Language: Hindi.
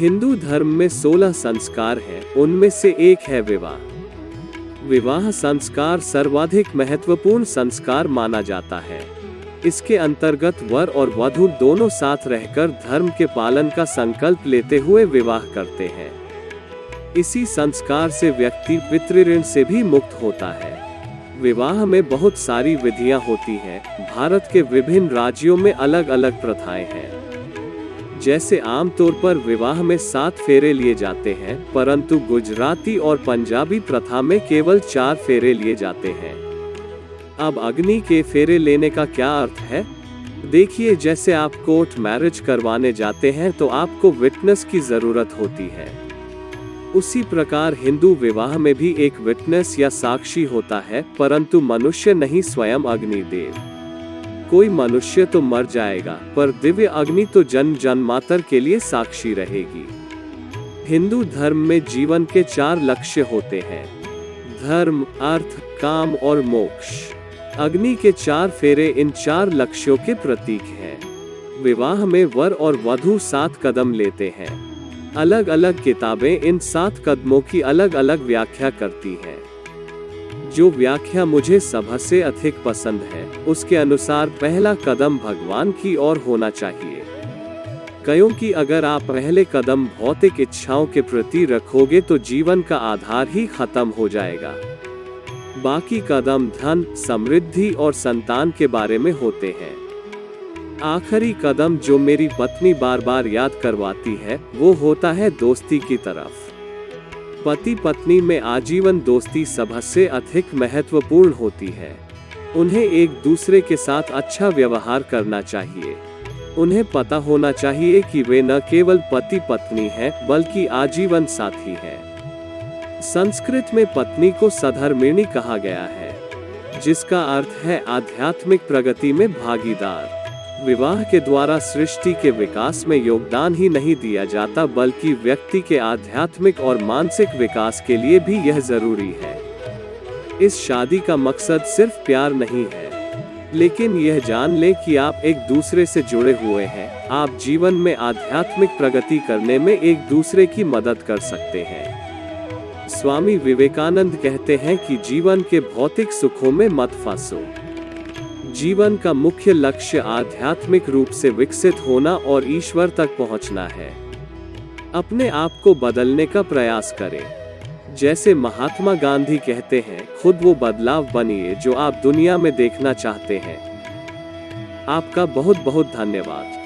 हिंदू धर्म में 16 संस्कार हैं, उनमें से एक है विवाह। विवाह संस्कार सर्वाधिक महत्वपूर्ण संस्कार माना जाता है। इसके अंतर्गत वर और वधू दोनों साथ रहकर धर्म के पालन का संकल्प लेते हुए विवाह करते हैं। इसी संस्कार से व्यक्ति पितृऋण से भी मुक्त होता है। विवाह में बहुत सारी विधियां होती हैं। भारत के विभिन्न राज्यों में अलग अलग प्रथाएं हैं। जैसे आमतौर पर विवाह में 7 फेरे लिए जाते हैं, परंतु गुजराती और पंजाबी प्रथा में केवल 4 फेरे लिए जाते हैं। अब अग्नि के फेरे लेने का क्या अर्थ है? देखिए, जैसे आप कोर्ट मैरिज करवाने जाते हैं तो आपको विटनेस की जरूरत होती है। उसी प्रकार हिंदू विवाह में भी एक विटनेस या साक्षी होता है, परंतु मनुष्य नहीं, स्वयं अग्निदेव। कोई मनुष्य तो मर जाएगा, पर दिव्य अग्नि तो जन्म जन्मांतर के लिए साक्षी रहेगी। हिंदू धर्म में जीवन के 4 लक्ष्य होते हैं: धर्म, अर्थ, काम और मोक्ष। अग्नि के 4 फेरे इन 4 लक्ष्यों के प्रतीक हैं। विवाह में वर और वधू 7 कदम लेते हैं। अलग अलग किताबें इन 7 कदमों की अलग अलग व्याख्या करती हैं। जो व्याख्या मुझे सबसे अधिक पसंद है, उसके अनुसार पहला कदम भगवान की ओर होना चाहिए। क्योंकि अगर आप पहले कदम भौतिक इच्छाओं के प्रति रखोगे तो जीवन का आधार ही खत्म हो जाएगा। बाकी कदम धन, समृद्धि और संतान के बारे में होते हैं। आखिरी कदम जो मेरी पत्नी बार बार याद करवाती है, वो होता है दोस्ती की तरफ। पति पत्नी में आजीवन दोस्ती सबसे अधिक महत्वपूर्ण होती है। उन्हें एक दूसरे के साथ अच्छा व्यवहार करना चाहिए। उन्हें पता होना चाहिए कि वे न केवल पति पत्नी हैं, बल्कि आजीवन साथी हैं। संस्कृत में पत्नी को सधर्मिणी कहा गया है, जिसका अर्थ है आध्यात्मिक प्रगति में भागीदार। विवाह के द्वारा सृष्टि के विकास में योगदान ही नहीं दिया जाता, बल्कि व्यक्ति के आध्यात्मिक और मानसिक विकास के लिए भी यह जरूरी है। इस शादी का मकसद सिर्फ प्यार नहीं है, लेकिन यह जान ले कि आप एक दूसरे से जुड़े हुए हैं। आप जीवन में आध्यात्मिक प्रगति करने में एक दूसरे की मदद कर सकते हैं। स्वामी विवेकानंद कहते हैं कि जीवन के भौतिक सुखों में मत फंसो। जीवन का मुख्य लक्ष्य आध्यात्मिक रूप से विकसित होना और ईश्वर तक पहुंचना है। अपने आप को बदलने का प्रयास करें। जैसे महात्मा गांधी कहते हैं, खुद वो बदलाव बनिए जो आप दुनिया में देखना चाहते हैं। आपका बहुत बहुत धन्यवाद।